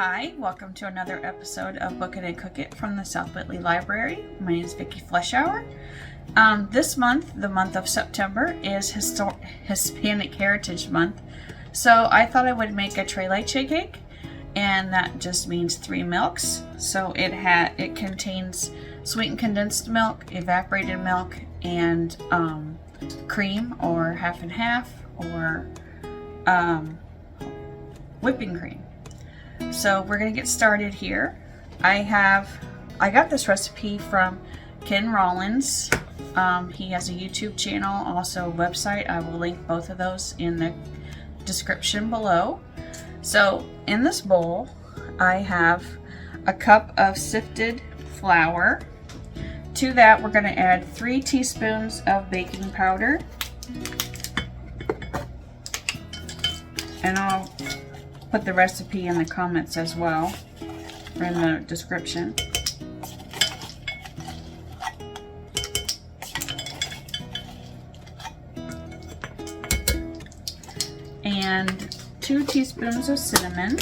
Hi, welcome to another episode of Book It and Cook It from the South Whitley Library. My name is Vicki Fleshour. This month, the month of September, is Hispanic Heritage Month. So I thought I would make a tres leche cake, and that just means 3 milks. So it contains sweetened condensed milk, evaporated milk, and cream, or half and half, or whipping cream. So we're gonna get started here. I got this recipe from Ken Rollins. He has a YouTube channel, also a website. I will link both of those in the description below. So in this bowl, I have a cup of sifted flour. To that, we're gonna add 3 teaspoons of baking powder. And I'll put the recipe in the comments as well, or in the description. And 2 teaspoons of cinnamon.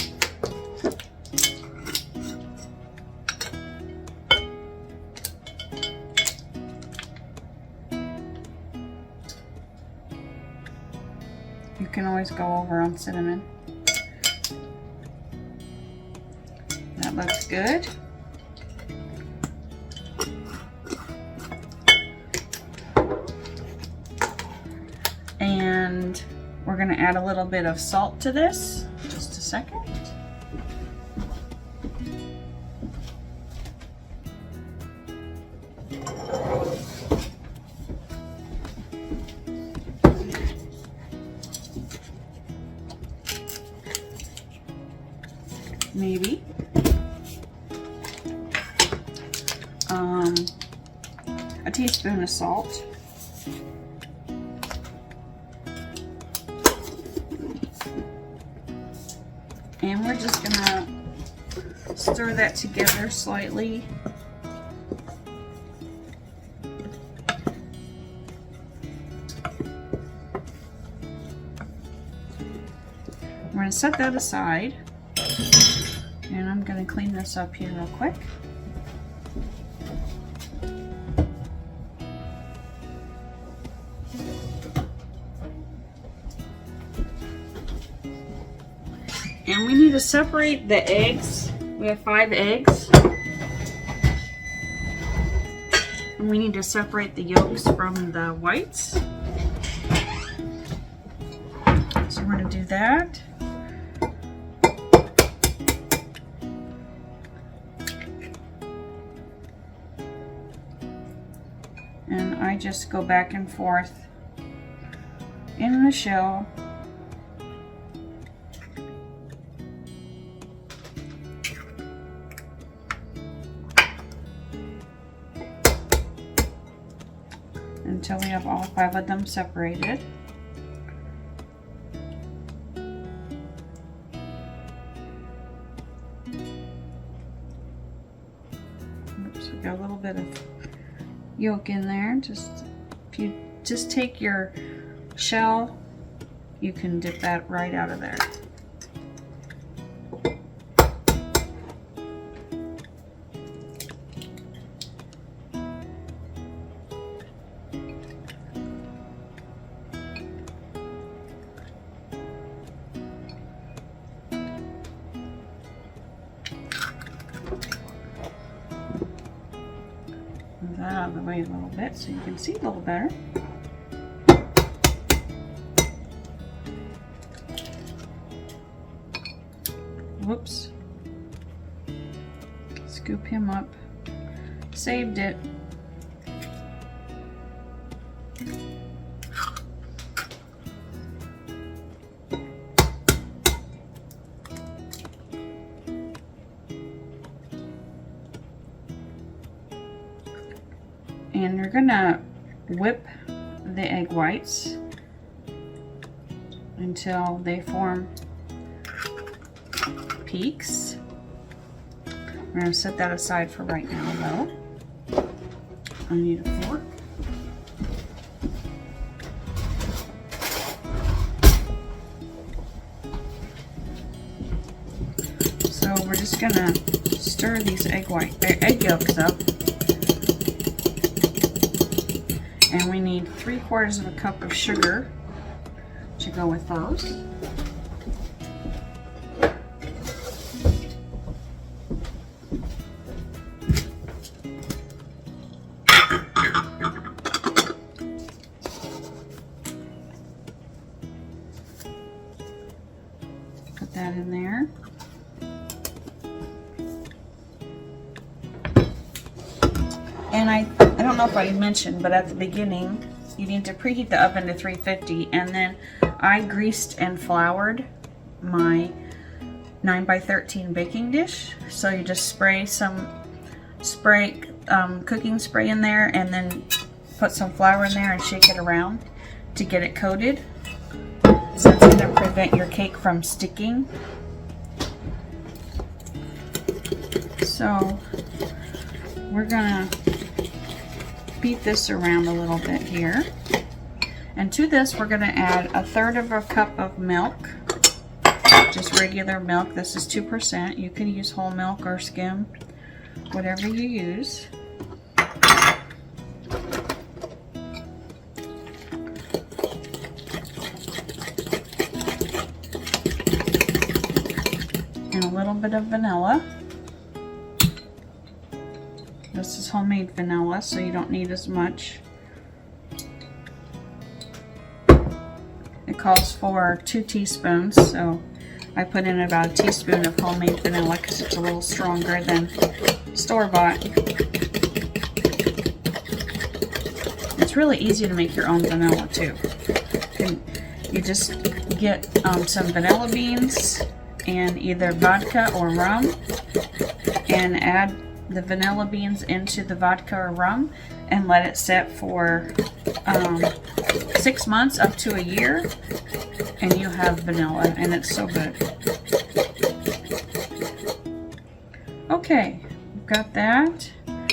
You can always go over on cinnamon. That looks good. And we're going to add a little bit of salt to this. Just a second. Maybe. A teaspoon of salt. And we're just gonna stir that together slightly. We're gonna set that aside. And I'm going to clean this up here real quick. And we need to separate the eggs. We have 5 eggs. And we need to separate the yolks from the whites. So we're going to do that. And I just go back and forth in the shell. Until we have all 5 of them separated. Oops, we got a little bit of yolk in there. If you just take your shell, you can dip that right out of there. That out of the way a little bit so you can see a little better. Whoops. Scoop him up. Saved it. And you're gonna whip the egg whites until they form peaks. We're gonna set that aside for right now though. I need a fork. So we're just gonna stir these egg yolks up. And we need 3/4 of a cup of sugar to go with those. Put that in there. And I don't know if I mentioned, but at the beginning, you need to preheat the oven to 350, and then I greased and floured my 9x13 baking dish. So you just spray some cooking spray in there, and then put some flour in there and shake it around to get it coated. So it's going to prevent your cake from sticking. So we're going to beat this around a little bit here. And to this, we're going to add 1/3 of a cup of milk, just regular milk. This is 2%. You can use whole milk or skim, whatever you use. And a little bit of vanilla. This is homemade vanilla, so you don't need as much. It calls for 2 teaspoons, so I put in about a teaspoon of homemade vanilla because it's a little stronger than store-bought. It's really easy to make your own vanilla too. You just get some vanilla beans and either vodka or rum, and add the vanilla beans into the vodka or rum and let it set for 6 months up to a year, and you have vanilla, and it's so good. Okay, we've got that. I'm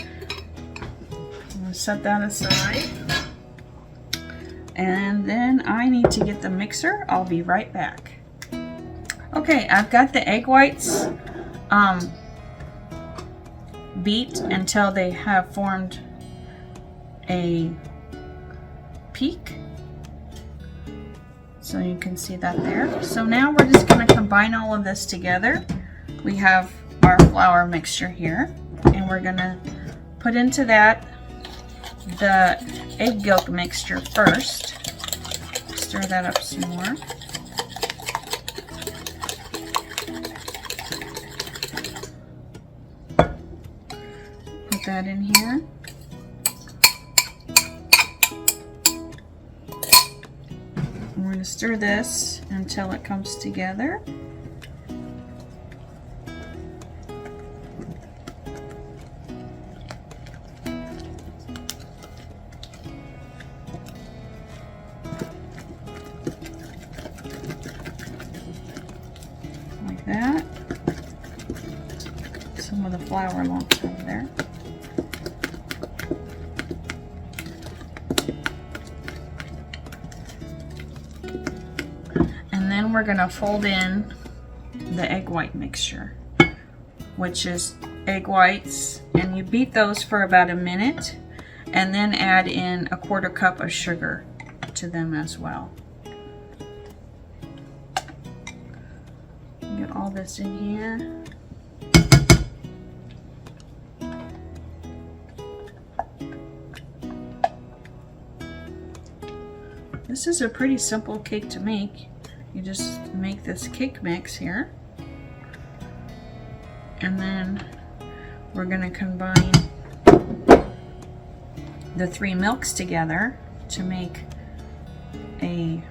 going to set that aside. And then I need to get the mixer. I'll be right back. Okay, I've got the egg whites beat until they have formed a peak. So you can see that there. So now we're just going to combine all of this together. We have our flour mixture here, and we're going to put into that the egg yolk mixture first. Stir that up some more. Put that in here. We're going to stir this until it comes together. Like that. Some of the flour lumps over there. And then we're going to fold in the egg white mixture, which is egg whites, and you beat those for about a minute, and then add in 1/4 cup of sugar to them as well. Get all this in here. This is a pretty simple cake to make. You just make this cake mix here, and then we're going to combine the 3 milks together to make a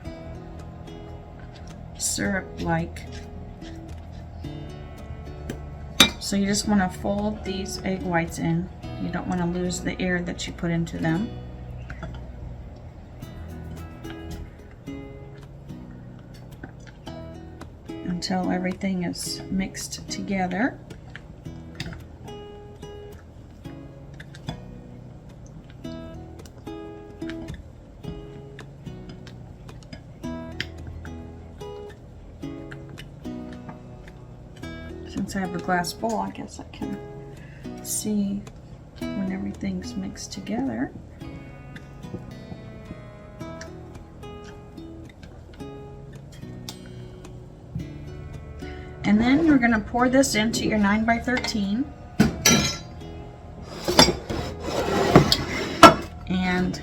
syrup-like. So you just want to fold these egg whites in. You don't want to lose the air that you put into them. Until everything is mixed together. Since I have a glass bowl, I guess I can see when everything's mixed together. And then you're going to pour this into your 9 by 13. And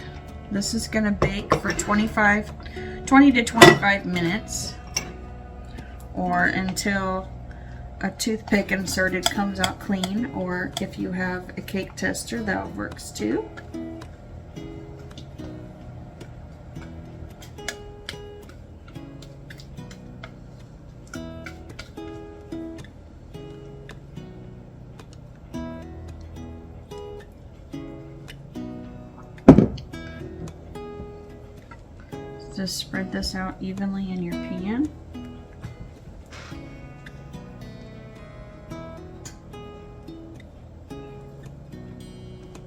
this is going to bake for 20 to 25 minutes, or until a toothpick inserted comes out clean, or if you have a cake tester, that works too. Just spread this out evenly in your pan.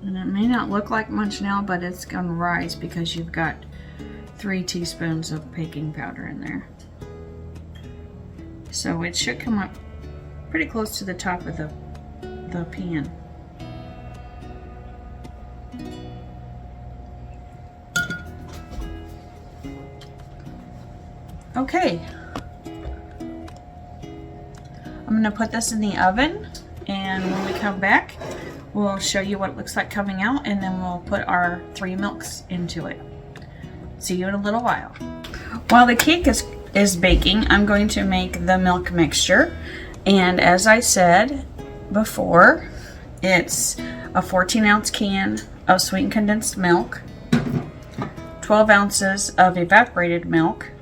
And it may not look like much now, but it's going to rise because you've got 3 teaspoons of baking powder in there. So it should come up pretty close to the top of the pan. Okay, I'm going to put this in the oven, and when we come back, we'll show you what it looks like coming out, and then we'll put our 3 milks into it. See you in a little while. While the cake is baking, I'm going to make the milk mixture, and as I said before, it's a 14-ounce can of sweetened condensed milk, 12 ounces of evaporated milk,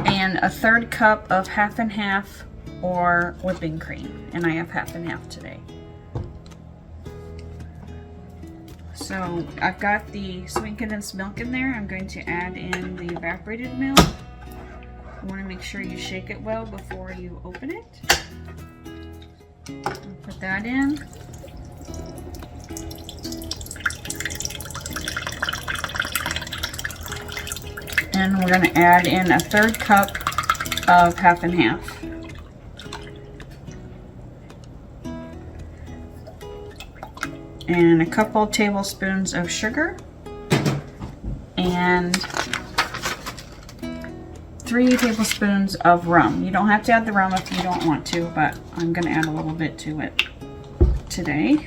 and a 1/3 cup of half and half or whipping cream, and I have half and half today. So I've got the sweetened condensed milk in there. I'm going to add in the evaporated milk. You want to make sure you shake it well before you open it. Put that in. And we're going to add in a 1/3 cup of half and half. And a couple tablespoons of sugar. And 3 tablespoons of rum. You don't have to add the rum if you don't want to, but I'm going to add a little bit to it today.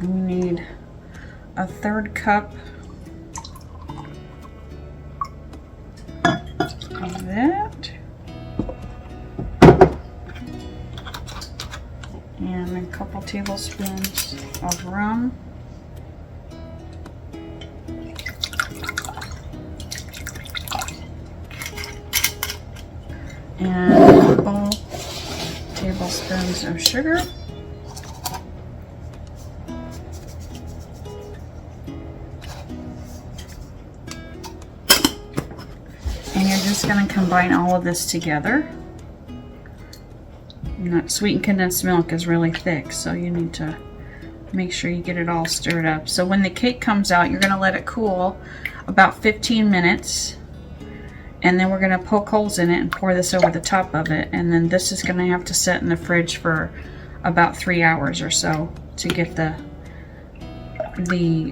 We need a 1/3 cup of that, and a couple tablespoons of rum, and a couple tablespoons of sugar. And you're just going to combine all of this together. That sweetened condensed milk is really thick, so you need to make sure you get it all stirred up. So when the cake comes out, you're going to let it cool about 15 minutes. And then we're going to poke holes in it and pour this over the top of it. And then this is going to have to sit in the fridge for about 3 hours or so to get the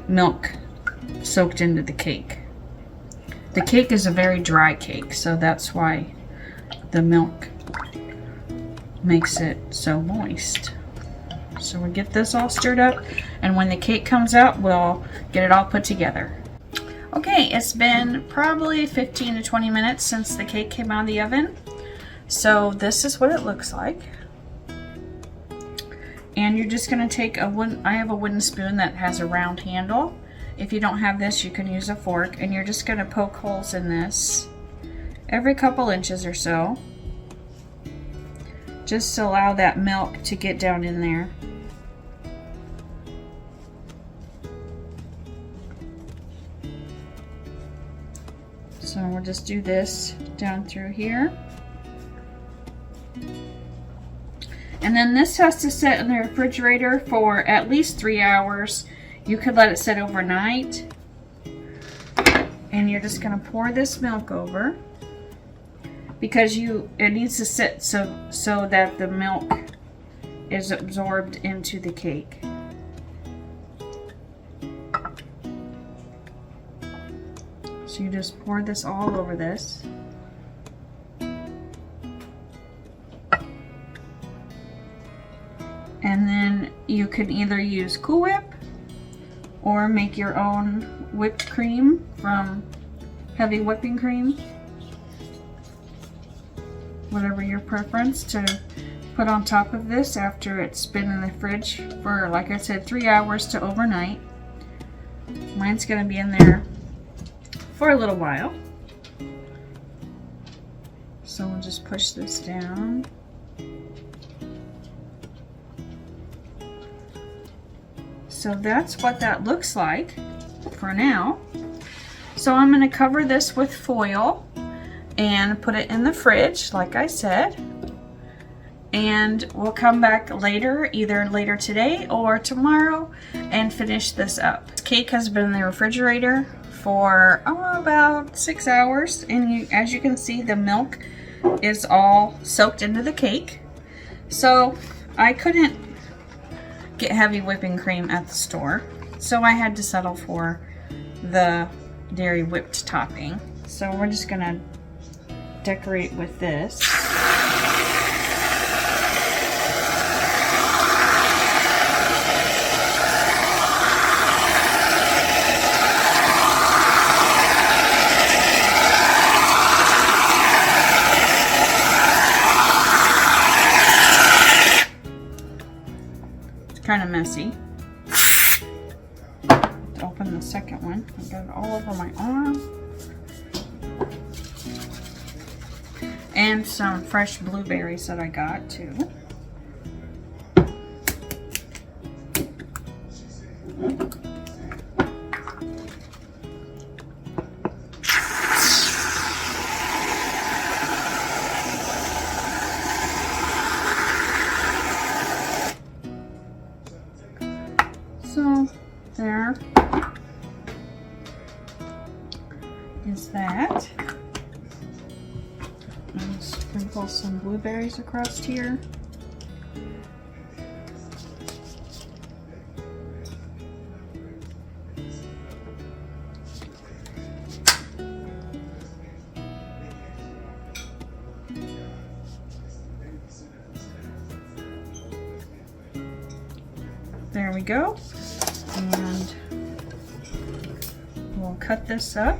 milk soaked into the cake. The cake is a very dry cake, so that's why the milk makes it so moist. So we'll get this all stirred up, and when the cake comes out, we'll get it all put together. Okay, it's been probably 15 to 20 minutes since the cake came out of the oven. So this is what it looks like. And you're just going to take I have a wooden spoon that has a round handle. If you don't have this, you can use a fork, and you're just going to poke holes in this every couple inches or so, just to allow that milk to get down in there. So we'll just do this down through here. And then this has to sit in the refrigerator for at least 3 hours. You could let it sit overnight. And you're just going to pour this milk over, because it needs to sit so that the milk is absorbed into the cake. So you just pour this all over this. And then you can either use Cool Whip or make your own whipped cream from Heavy Whipping Cream. Whatever your preference, to put on top of this after it's been in the fridge for, like I said, 3 hours to overnight. Mine's going to be in there for a little while. So we'll just push this down. So that's what that looks like for now. So I'm going to cover this with foil and put it in the fridge, like I said. And we'll come back later, either later today or tomorrow, and finish this up. This cake has been in the refrigerator for about 6 hours, and as you can see, the milk is all soaked into the cake. So I couldn't get heavy whipping cream at the store, so I had to settle for the dairy whipped topping. So we're just gonna decorate with this. Kind of messy. Let's open the second one. I got it all over my arm. And some fresh blueberries that I got too. So there is that. And sprinkle some blueberries across here. There we go. And we'll cut this up.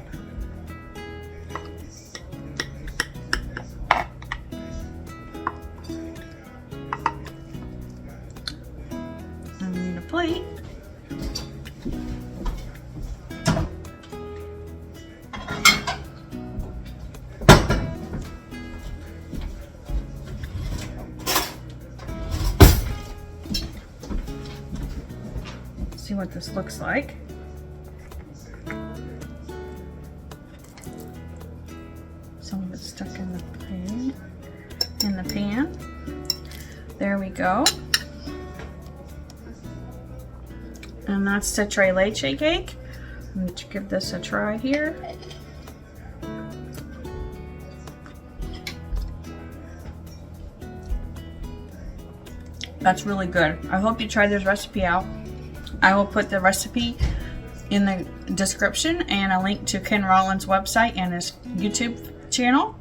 I need a plate. See what this looks like. Some of it's stuck in the pan. There we go. And that's the Tres Leche cake. I'm going to give this a try here. That's really good. I hope you try this recipe out. I will put the recipe in the description and a link to Ken Rollins' website and his YouTube channel.